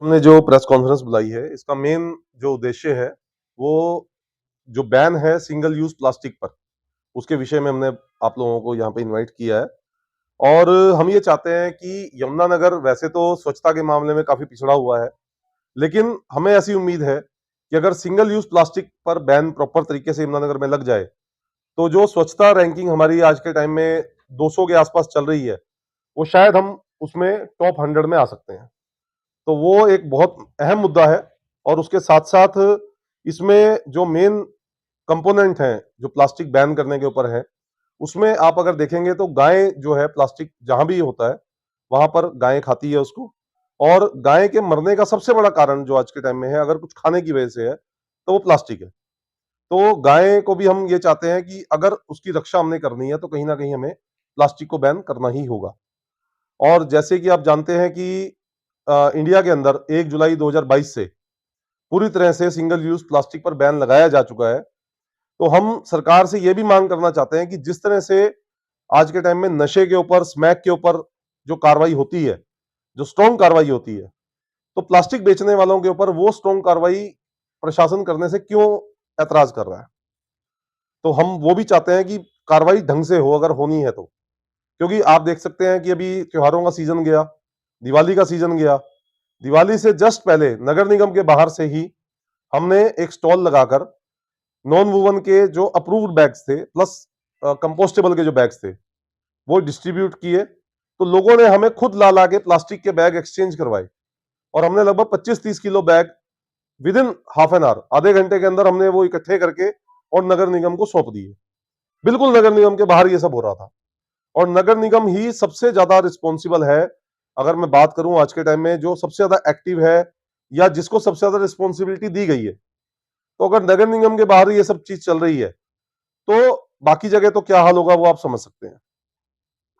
हमने जो press conference बुलाई है, इसका मेन जो उद्देश्य है, वो जो बैन है सिंगल यूज प्लास्टिक पर, उसके विषय में हमने आप लोगों को यहाँ पे इनवाइट किया है। और हम ये चाहते हैं कि यमुनानगर वैसे तो स्वच्छता के मामले में काफी पिछड़ा हुआ है, लेकिन हमें ऐसी उम्मीद है कि अगर सिंगल यूज प्लास्टिक पर बैन प्रॉपर तरीके से यमुनानगर में लग जाए, तो जो स्वच्छता रैंकिंग हमारी आज के टाइम में 200 के आसपास चल रही है, वो शायद हम उसमें टॉप 100 में आ सकते हैं। तो वो एक बहुत अहम मुद्दा है। और उसके साथ साथ इसमें जो मेन कंपोनेंट हैं जो प्लास्टिक बैन करने के ऊपर है, उसमें आप अगर देखेंगे तो गाय जो है प्लास्टिक जहां भी होता है वहां पर गायें खाती है उसको। और गाय के मरने का सबसे बड़ा कारण जो आज के टाइम में है, अगर कुछ खाने की वजह से है, तो वो प्लास्टिक है। तो गाय को भी हम ये चाहते हैं कि अगर उसकी रक्षा हमने करनी है तो कहीं ना कहीं हमें प्लास्टिक को बैन करना ही होगा। और जैसे कि आप जानते हैं कि इंडिया के अंदर 1 जुलाई 2022 से पूरी तरह से सिंगल यूज प्लास्टिक पर बैन लगाया जा चुका है। तो हम सरकार से ये भी मांग करना चाहते हैं कि जिस तरह से आज के टाइम में नशे के ऊपर, स्मैक के ऊपर जो कार्रवाई होती है, जो स्ट्रॉन्ग कार्रवाई होती है, तो प्लास्टिक बेचने वालों के ऊपर वो स्ट्रॉन्ग कार्रवाई प्रशासन करने से क्यों ऐतराज कर रहा है। तो हम वो भी चाहते हैं कि कार्रवाई ढंग से हो, अगर होनी है तो। क्योंकि आप देख सकते हैं कि अभी त्योहारों का सीजन गया, दिवाली का सीजन गया। दिवाली से जस्ट पहले नगर निगम के बाहर से ही हमने एक स्टॉल लगाकर नॉन वूवन के जो अप्रूव्ड बैग्स थे प्लस कंपोस्टेबल के जो बैग्स थे वो डिस्ट्रीब्यूट किए। तो लोगों ने हमें खुद ला ला के प्लास्टिक के बैग एक्सचेंज करवाए, और हमने लगभग 25-30 kilo bag with in half an hour, आधे घंटे के अंदर हमने वो इकट्ठे करके और नगर निगम को सौंप दिए। बिल्कुल नगर निगम के बाहर ये सब हो रहा था, और नगर निगम ही सबसे ज्यादा रिस्पॉन्सिबल है। अगर मैं बात करूं आज के टाइम में जो सबसे ज्यादा एक्टिव है या जिसको सबसे ज्यादा रिस्पॉन्सिबिलिटी दी गई है, तो अगर नगर निगम के बाहर ये सब चीज चल रही है, तो बाकी जगह तो क्या हाल होगा वो आप समझ सकते हैं।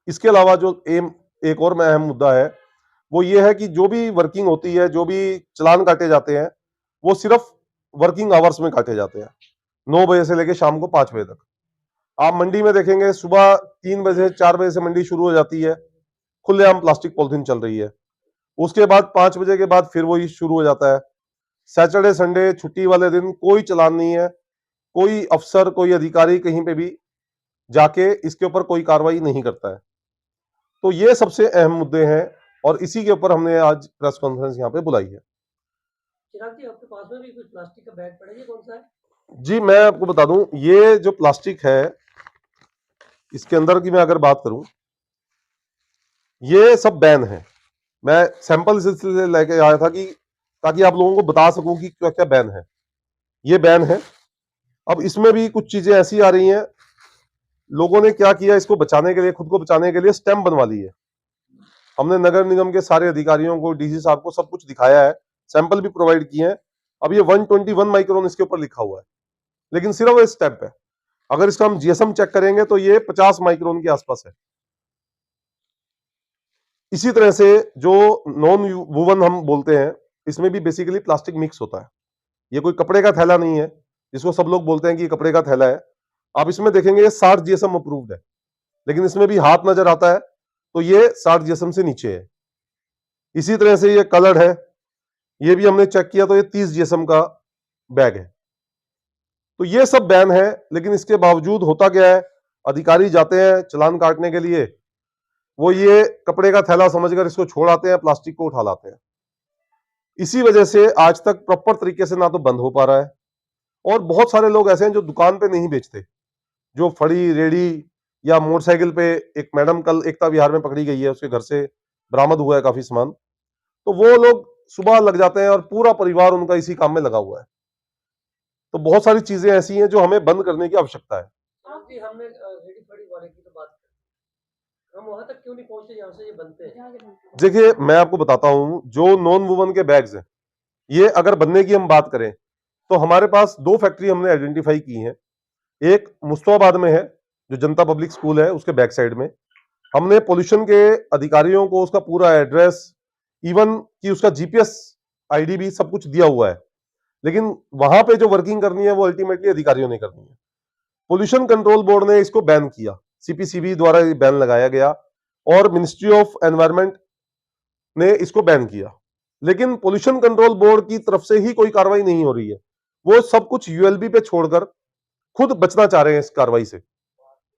इसके अलावा जो एक और में अहम मुद्दा है, वो ये है कि जो भी वर्किंग होती है, जो भी चालान काटे जाते हैं, वो सिर्फ वर्किंग आवर्स में काटे जाते हैं, 9 बजे से लेकर शाम को 5 बजे तक। आप मंडी में देखेंगे सुबह 3 बजे 4 बजे से मंडी शुरू हो जाती है, खुलेआम प्लास्टिक पॉलिथीन चल रही है। उसके बाद 5 बजे के बाद फिर वही शुरू हो जाता है। सैटरडे संडे छुट्टी वाले दिन कोई चालान नहीं है, कोई अफसर कोई अधिकारी कहीं पे भी जाके इसके ऊपर कोई कार्रवाई नहीं करता है। तो ये सबसे अहम मुद्दे हैं, और इसी के ऊपर हमने आज प्रेस कॉन्फ्रेंस यहाँ पे बुलाई है। चिराग जी, आपके पास में भी कुछ प्लास्टिक का बैग पड़ा है, ये कौन सा है? जी मैं आपको बता दूं, ये जो प्लास्टिक है इसके अंदर की मैं अगर बात करूं, ये सब बैन है। मैं सैंपल सिलसिले लेके आया था कि ताकि आप लोगों को बता सकूं कि क्या क्या बैन है। ये बैन है। अब इसमें भी कुछ चीजें ऐसी आ रही हैं, लोगों ने क्या किया, इसको बचाने के लिए, खुद को बचाने के लिए स्टैंप बनवा ली है। हमने नगर निगम के सारे अधिकारियों को, डीसी साहब को सब कुछ दिखाया है, सैंपल भी प्रोवाइड किए हैं। अब ये 121 माइक्रोन इसके ऊपर लिखा हुआ है, लेकिन सिर्फ एक स्टेप है। अगर इसका हम जीएसएम चेक करेंगे तो ये 50 माइक्रोन के आसपास है। इसी तरह से जो नॉन वूवन हम बोलते हैं, इसमें भी बेसिकली प्लास्टिक मिक्स होता है। ये कोई कपड़े का थैला नहीं है जिसको सब लोग बोलते हैं कि ये कपड़े का थैला है। आप इसमें देखेंगे ये 60 जीएसएम अप्रूव्ड है, लेकिन इसमें भी हाथ नजर आता है तो ये 60 जीएसएम से नीचे है। इसी तरह से ये कलर्ड है, ये भी हमने चेक किया तो ये 30 जीएसएम का बैग है। तो ये सब बैन है, लेकिन इसके बावजूद होता क्या है, अधिकारी जाते हैं चालान काटने के लिए, वो ये कपड़े का थैला समझकर इसको छोड़ आते हैं, प्लास्टिक को उठा लाते हैं। इसी वजह से आज तक प्रॉपर तरीके से ना तो बंद हो पा रहा है, और बहुत सारे लोग ऐसे हैं जो दुकान पे नहीं बेचते, जो फड़ी रेडी या मोटरसाइकिल पे, एक मैडम कल एकता विहार में पकड़ी गई है, उसके घर से बरामद हुआ है काफी सामान, तो वो लोग सुबह लग जाते हैं और पूरा परिवार उनका इसी काम में लगा हुआ है। तो बहुत सारी चीजें ऐसी हैं जो हमें बंद करने की आवश्यकता है। हाँ जी, हमने रेडी फड़ी वाले की तो बात करी, हम वहां तक क्यों नहीं पहुंचे जहाँ से ये बनते हैं? देखिए मैं आपको बताता हूं, जो नॉन वुवन के बैग्स हैं, ये अगर बनने की हम बात करें तो हमारे पास 2 फैक्ट्री हमने आइडेंटिफाई की हैं। एक मुस्तफाबाद में है, जो जनता पब्लिक स्कूल है उसके बैक साइड में। हमने पोल्यूशन के अधिकारियों को उसका पूरा एड्रेस, इवन कि उसका जीपीएस आईडी भी सब कुछ दिया हुआ है, लेकिन वहां पे जो वर्किंग करनी है वो अल्टीमेटली अधिकारियों ने करनी है। पोल्यूशन कंट्रोल बोर्ड ने इसको बैन किया, सीपीसीबी द्वारा बैन लगाया गया, और मिनिस्ट्री ऑफ एनवायरमेंट ने इसको बैन किया। लेकिन पोल्यूशन कंट्रोल बोर्ड की तरफ से ही कोई कार्रवाई नहीं हो रही है। वो सब कुछ यूएलबी पे छोड़कर खुद बचना चाह रहे हैं इस कार्रवाई से,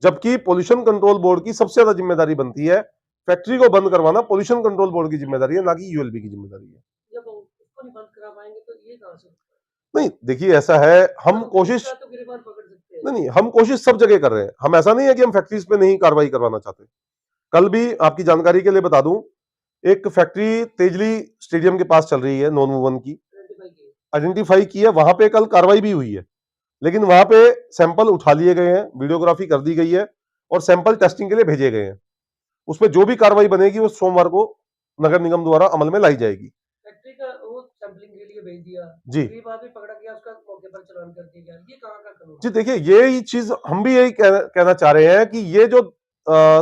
जबकि पोल्यूशन कंट्रोल बोर्ड की सबसे ज्यादा जिम्मेदारी बनती है। फैक्ट्री को बंद करवाना पोल्यूशन कंट्रोल बोर्ड की जिम्मेदारी है, ना कि यूएलबी की जिम्मेदारी है। जब उसको नहीं बंद करा पाएंगे तो ये कहाँ से होगा? नहीं, देखिए ऐसा है, हम कोशिश तो गिरफ्तार पकड़ सकते हैं। नहीं, हम कोशिश सब जगह कर रहे हैं। हम ऐसा नहीं है कि हम फैक्ट्रीज पे नहीं कार्रवाई करवाना चाहते। कल भी आपकी जानकारी के लिए बता दूं, एक फैक्ट्री तेजली स्टेडियम के पास चल रही है नॉन वूवन की, आइडेंटिफाई की है, वहां पे कल कार्रवाई भी हुई है। लेकिन वहां पे सैंपल उठा लिए गए हैं, वीडियोग्राफी कर दी गई है और सैंपल टेस्टिंग के लिए भेजे गए हैं। उसमें जो भी कार्रवाई बनेगी वो सोमवार को नगर निगम द्वारा अमल में लाई जाएगी। फैक्ट्री का वो सैंपलिंग के लिए भेज दिया, जी ये बात भी पकड़ा गया, उसका मौके पर चालान कर दिया गया, ये कहाँ का कानून? जी, देखिए यही चीज हम भी यही कहना चाह रहे हैं कि ये जो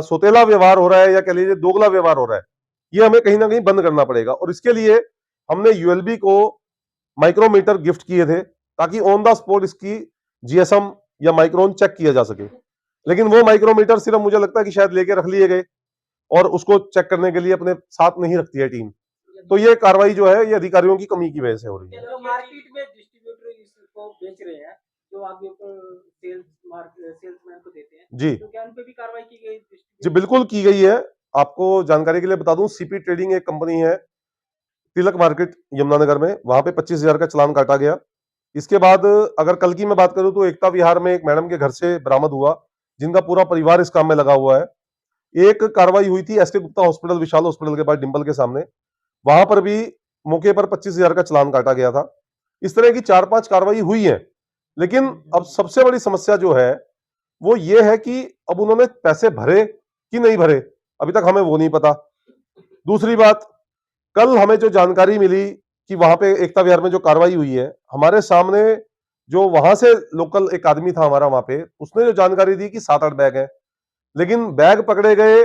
सोतेला व्यवहार हो रहा है या कह लीजिए दोगला व्यवहार हो रहा है, ये हमें कहीं ना कहीं बंद करना पड़ेगा। और इसके लिए हमने यूएलबी को माइक्रोमीटर गिफ्ट किए थे, ताकि ऑन द स्पॉट इसकी जीएसएम या माइक्रोन चेक किया जा सके। लेकिन वो माइक्रोमीटर सिर्फ मुझे लगता है कि शायद लेके रख लिए गए और उसको चेक करने के लिए अपने साथ नहीं रखती है टीम। तो ये कार्रवाई जो है ये अधिकारियों की कमी की वजह से हो रही है। जो मार्केट में डिस्ट्रीब्यूटर इसको बेच रहे हैं, जो आगे सेल्समैन को देते हैं, जी तो क्या उन पे भी कार्रवाई की गई? जी बिल्कुल की गई है। आपको जानकारी के लिए बता दूं, सीपी ट्रेडिंग एक कंपनी है तिलक मार्केट यमुनानगर में, वहां पे 25,000 का चालान काटा गया। इसके बाद अगर कल की मैं बात करूं तो एकता विहार में एक मैडम के घर से बरामद हुआ, जिनका पूरा परिवार इस काम में लगा हुआ है। एक कार्रवाई हुई थी एसके गुप्ता हॉस्पिटल, विशाल हॉस्पिटल के पास डिंपल के सामने, वहां पर भी मौके पर 25,000 का चालान काटा गया था। इस तरह की 4-5 कार्रवाई हुई है। लेकिन अब सबसे बड़ी समस्या जो है वो ये है कि अब उन्होंने पैसे भरे कि नहीं भरे, अभी तक हमें वो नहीं पता। दूसरी बात, कल हमें जो जानकारी मिली कि वहां पे एकता विहार में जो कार्रवाई हुई है, हमारे सामने जो वहां से लोकल एक आदमी था हमारा वहां पे, उसने जो जानकारी दी कि 7-8 बैग है, लेकिन बैग पकड़े गए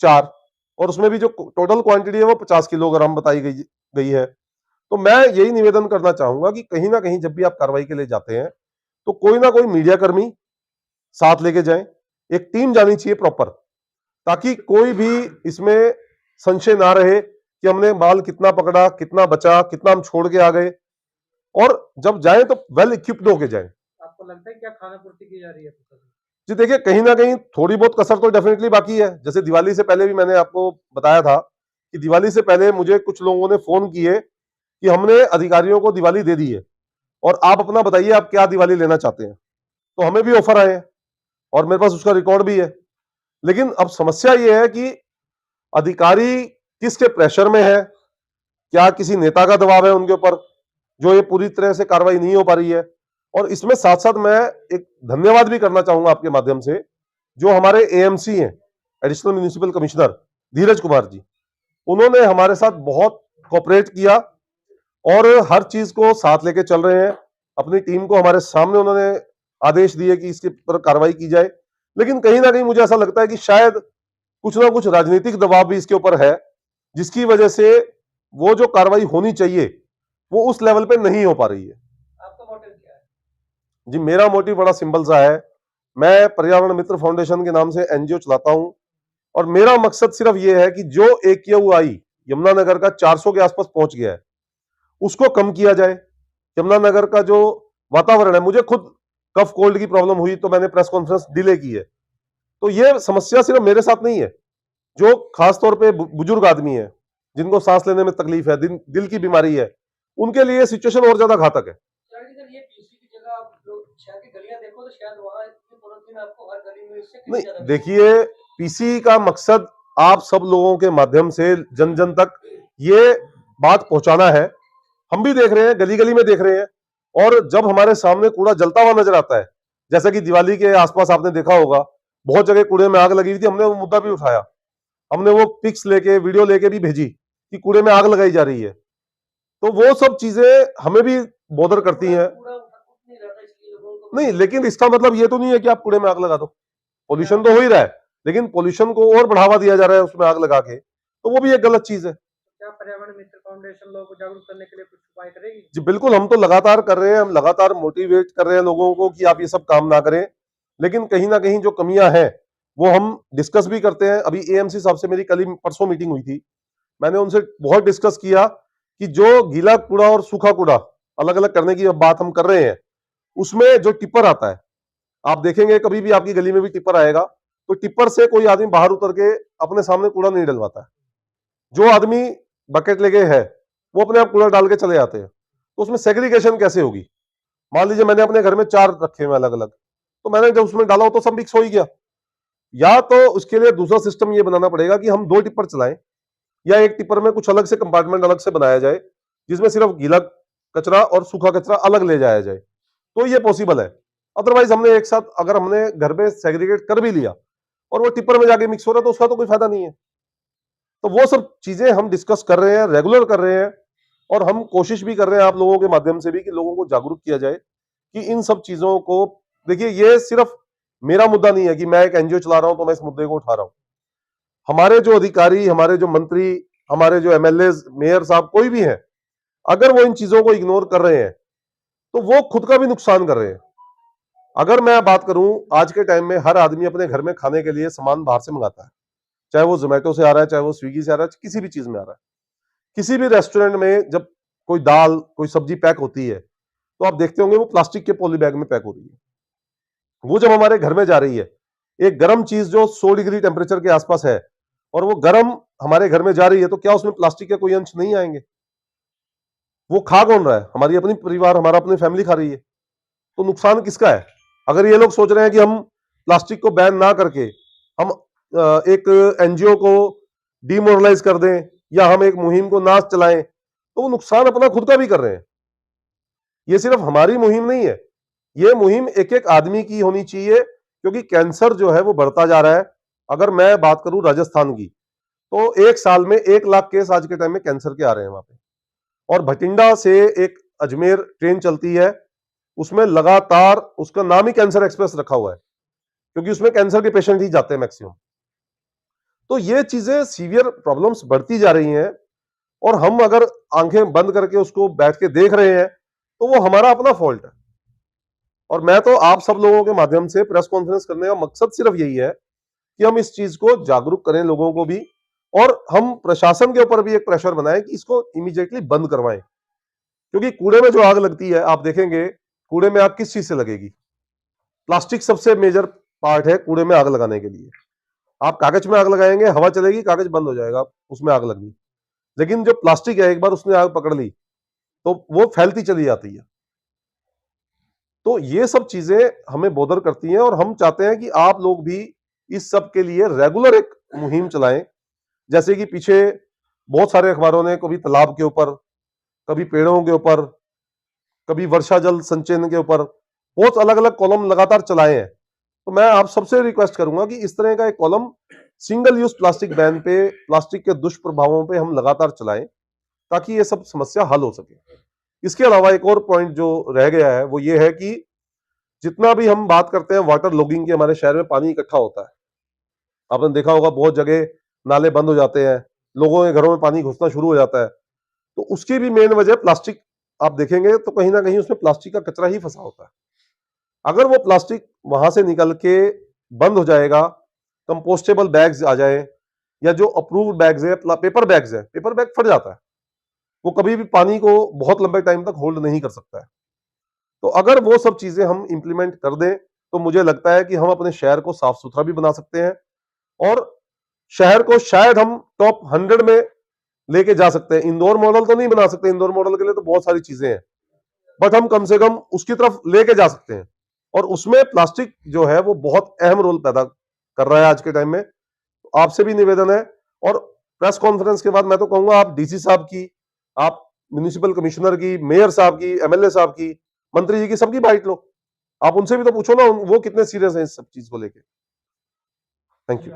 4, और उसमें भी जो टोटल क्वांटिटी है वो 50 किलोग्राम बताई गई है। तो मैं यही निवेदन करना चाहूंगा कि कहीं ना कहीं जब भी आप कार्रवाई के लिए जाते हैं तो कोई ना कोई मीडिया कर्मी साथ लेके जाएं, एक टीम जानी चाहिए प्रॉपर, ताकि कोई भी इसमें संशय ना रहे कि हमने माल कितना पकड़ा, कितना बचा, कितना हम छोड़ के आ गए। और जब जाए तो वेल इक्विप्ड होके जाए। आपको लगता है क्या खाना पूर्ति की जा रही है? जी देखिए, कहीं ना कहीं थोड़ी बहुत कसर तो डेफिनेटली बाकी है। जैसे दिवाली से पहले भी मैंने आपको बताया था कि दिवाली से पहले मुझे कुछ लोगों ने फोन किए कि हमने अधिकारियों को दिवाली दे दी है और आप अपना बताइए आप क्या दिवाली लेना चाहते हैं। तो हमें भी ऑफर आए हैं और मेरे पास उसका रिकॉर्ड भी है। लेकिन अब समस्या यह है कि अधिकारी किसके प्रेशर में है, क्या किसी नेता का दबाव है उनके ऊपर, जो ये पूरी तरह से कार्रवाई नहीं हो पा रही है। और इसमें साथ साथ मैं एक धन्यवाद भी करना चाहूंगा आपके माध्यम से, जो हमारे एएमसी हैं, एडिशनल म्युनिसिपल कमिश्नर धीरज कुमार जी, उन्होंने हमारे साथ बहुत कोऑपरेट किया और हर चीज को साथ लेके चल रहे हैं। अपनी टीम को हमारे सामने उन्होंने आदेश दिए कि इसके पर कार्रवाई की जाए। लेकिन कहीं ना कहीं मुझे ऐसा लगता है कि शायद कुछ ना कुछ राजनीतिक दबाव भी इसके ऊपर है, जिसकी वजह से वो जो कार्रवाई होनी चाहिए वो उस लेवल पे नहीं हो पा रही है। आपका मोटिव क्या है? जी मेरा मोटिव बड़ा सिंपल सा है। मैं पर्यावरण मित्र फाउंडेशन के नाम से एनजीओ चलाता हूं और मेरा मकसद सिर्फ ये है कि जो AQI यमुनानगर का 400 के आसपास पहुंच गया है उसको कम किया जाए। यमुनानगर का जो वातावरण है, मुझे खुद कफ कोल्ड की प्रॉब्लम हुई तो मैंने प्रेस कॉन्फ्रेंस डिले की है। तो ये समस्या सिर्फ मेरे साथ नहीं है, जो खासतौर पे बुजुर्ग आदमी है जिनको सांस लेने में तकलीफ है, दिल की बीमारी है, उनके लिए सिचुएशन और ज्यादा घातक है। ये पीसी की जगह आप शहर की गलियां देखो तो शायद वहां इतनी पॉलिथीन आपको हर गली में इससे कहीं ज्यादा नहीं, देखिए पीसी का मकसद आप सब लोगों के माध्यम से जन जन तक ये बात पहुंचाना है। हम भी देख रहे हैं, गली गली में देख रहे हैं, और जब हमारे सामने कूड़ा जलता हुआ नजर आता है, जैसा कि दिवाली के आसपास आपने देखा होगा बहुत जगह कूड़े में आग लगी हुई थी, हमने वो मुद्दा भी उठाया, हमने वो पिक्स लेके वीडियो लेके भी भेजी कि कूड़े में आग लगाई जा रही है। तो वो सब चीजें हमें भी बॉदर करती हैं। नहीं, लेकिन इसका मतलब ये तो नहीं है कि आप कूड़े में आग लगा दो, पोल्यूशन तो हो ही रहा है, लेकिन पोल्यूशन को और बढ़ावा दिया जा रहा है उसमें आग लगा के, तो वो भी एक गलत चीज है। क्या पर्यावरण मित्र फाउंडेशन लोगों को जागरूक करने के लिए कुछ उपाय करेगी? जी बिल्कुल, हम तो लगातार कर रहे हैं, हम लगातार मोटिवेट कर रहे हैं लोगों को कि आप ये सब काम ना करें। लेकिन कहीं ना कहीं जो कमियां हैं वो हम डिस्कस भी करते हैं। अभी एएमसी साहब से मेरी कल ही परसों मीटिंग हुई थी, मैंने उनसे बहुत डिस्कस किया कि जो गीला कूड़ा और सूखा कूड़ा अलग अलग करने की बात हम कर रहे हैं, उसमें जो टिप्पर आता है, आप देखेंगे कभी भी आपकी गली में भी टिप्पर आएगा, तो टिप्पर से कोई आदमी बाहर उतर के अपने सामने कूड़ा नहीं डलवाता है। जो आदमी बकेट लेके है वो अपने आप कूड़ा डाल के चले जाते हैं। तो उसमें सेग्रीगेशन कैसे होगी? मान लीजिए मैंने अपने घर में 4 रखे हुए अलग अलग, तो मैंने जब उसमें डाला तो सब मिक्स हो ही गया। या तो उसके लिए दूसरा सिस्टम ये बनाना पड़ेगा कि हम 2 टिप्पर चलाएं, या एक टिप्पर में कुछ अलग से कंपार्टमेंट अलग से बनाया जाए, जिसमें सिर्फ गीला कचरा और सूखा कचरा अलग ले जाया जाए, तो ये पॉसिबल है। अदरवाइज हमने एक साथ अगर हमने घर में सेग्रीगेट कर भी लिया और वो टिप्पर में जाके मिक्स हो रहा है, तो उसका तो कोई फायदा नहीं है। तो वो सब चीजें हम डिस्कस कर रहे हैं, रेगुलर कर रहे हैं, और हम कोशिश भी कर रहे हैं आप लोगों के माध्यम से भी कि लोगों को जागरूक किया जाए कि इन सब चीजों को, देखिए ये सिर्फ मेरा मुद्दा नहीं है कि मैं एक एनजीओ चला रहा हूं तो मैं इस मुद्दे को उठा रहा हूं। हमारे जो अधिकारी, हमारे जो मंत्री, हमारे जो एमएलए, मेयर साहब, कोई भी है, अगर वो इन चीजों को इग्नोर कर रहे हैं तो वो खुद का भी नुकसान कर रहे हैं। अगर मैं बात करूं, आज के टाइम में हर आदमी अपने घर में खाने के लिए सामान बाहर से मंगाता है, चाहे वो जोमेटो से आ रहा है, चाहे वो स्विगी से आ रहा है, किसी भी चीज में आ रहा है। किसी भी रेस्टोरेंट में जब कोई दाल, कोई सब्जी पैक होती है, तो आप देखते होंगे वो प्लास्टिक के पॉली बैग में पैक हो रही है। वो जब हमारे घर में जा रही है, एक गर्म चीज जो 100 डिग्री टेम्परेचर के आसपास है, और वो गर्म हमारे घर में जा रही है, तो क्या उसमें प्लास्टिक के कोई अंश नहीं आएंगे? वो खा कौन रहा है? हमारी अपनी परिवार, हमारा अपनी फैमिली खा रही है। तो नुकसान किसका है? अगर ये लोग सोच रहे हैं कि हम प्लास्टिक को बैन ना करके हम एक एनजीओ को डिमोरलाइज कर दें, या हम एक मुहिम को ना चलाएं, तो वो नुकसान अपना खुद का भी कर रहे हैं। ये सिर्फ हमारी मुहिम नहीं है, ये मुहिम एक एक आदमी की होनी चाहिए, क्योंकि कैंसर जो है वो बढ़ता जा रहा है। अगर मैं बात करूं राजस्थान की, तो एक साल में 1 लाख केस आज के टाइम में कैंसर के आ रहे हैं वहां पे। और भटिंडा से एक अजमेर ट्रेन चलती है, उसमें लगातार, उसका नाम ही कैंसर एक्सप्रेस रखा हुआ है, क्योंकि उसमें कैंसर के पेशेंट ही जाते हैं मैक्सिमम। तो ये चीजें, सीवियर प्रॉब्लम्स बढ़ती जा रही हैं, और हम अगर आंखें बंद करके उसको बैठ के देख रहे हैं, तो वो हमारा अपना फॉल्ट है। और मैं तो आप सब लोगों के माध्यम से प्रेस कॉन्फ्रेंस करने का मकसद सिर्फ यही है कि हम इस चीज को जागरूक करें लोगों को भी, और हम प्रशासन के ऊपर भी एक प्रेशर बनाएं कि इसको इमीडिएटली बंद करवाएं। क्योंकि कूड़े में जो आग लगती है, आप देखेंगे कूड़े में आग किस चीज से लगेगी? प्लास्टिक सबसे मेजर पार्ट है कूड़े में आग लगाने के लिए। आप कागज में आग लगाएंगे, हवा चलेगी, कागज बंद हो जाएगा उसमें आग लगनी। लेकिन जो प्लास्टिक है, एक बार उसने आग पकड़ ली तो वो फैलती चली जाती है। तो ये सब चीजें हमें बोदर करती हैं, और हम चाहते हैं कि आप लोग भी इस सब के लिए रेगुलर एक मुहिम चलाएं। जैसे कि पीछे बहुत सारे अखबारों ने कभी तालाब के ऊपर, कभी पेड़ों के ऊपर, कभी वर्षा जल संचयन के ऊपर बहुत अलग अलग कॉलम लगातार चलाए हैं। तो मैं आप सबसे रिक्वेस्ट करूंगा कि इस तरह का एक column single use plastic ban पे, प्लास्टिक के दुष्प्रभावों पे हम लगातार चलाएं, ताकि ये सब समस्या हल हो सके। इसके अलावा एक और पॉइंट जो रह गया है वो ये है कि जितना भी हम बात करते हैं वाटर लॉगिंग की, हमारे शहर में पानी इकट्ठा होता है, आपने देखा होगा बहुत जगह नाले बंद हो जाते हैं, लोगों के घरों में पानी घुसना शुरू हो जाता है। तो उसकी भी मेन वजह प्लास्टिक, आप देखेंगे तो कहीं ना कहीं उसमें प्लास्टिक का कचरा ही फंसा होता है। अगर वो प्लास्टिक वहां से निकल के बंद हो जाएगा, कंपोस्टेबल बैग्स आ जाए, या जो अप्रूव्ड बैग्स है, पेपर बैग्स है, पेपर बैग फट जाता है, वो कभी भी पानी को बहुत लंबे टाइम तक होल्ड नहीं कर सकता है। तो अगर वो सब चीजें हम इंप्लीमेंट कर दें, तो मुझे लगता है कि हम अपने शहर को साफ सुथरा भी बना सकते हैं, और शहर को शायद हम टॉप 100 में लेके जा सकते हैं। इंदौर मॉडल तो नहीं बना सकते, इंदौर मॉडल के लिए तो बहुत सारी चीजें हैं, बट हम कम से कम उसकी तरफ लेके जा सकते हैं। और उसमें प्लास्टिक जो है वो बहुत अहम रोल पैदा कर रहा है आज के टाइम में। आपसे भी निवेदन है, और प्रेस कॉन्फ्रेंस के बाद मैं तो कहूंगा आप डीसी साहब की, आप म्युनिसिपल कमिश्नर की, मेयर साहब की, एमएलए साहब की, मंत्री जी की, सबकी बाइट लो। आप उनसे भी तो पूछो ना, वो कितने सीरियस हैं इस सब चीज को लेके। Thank you.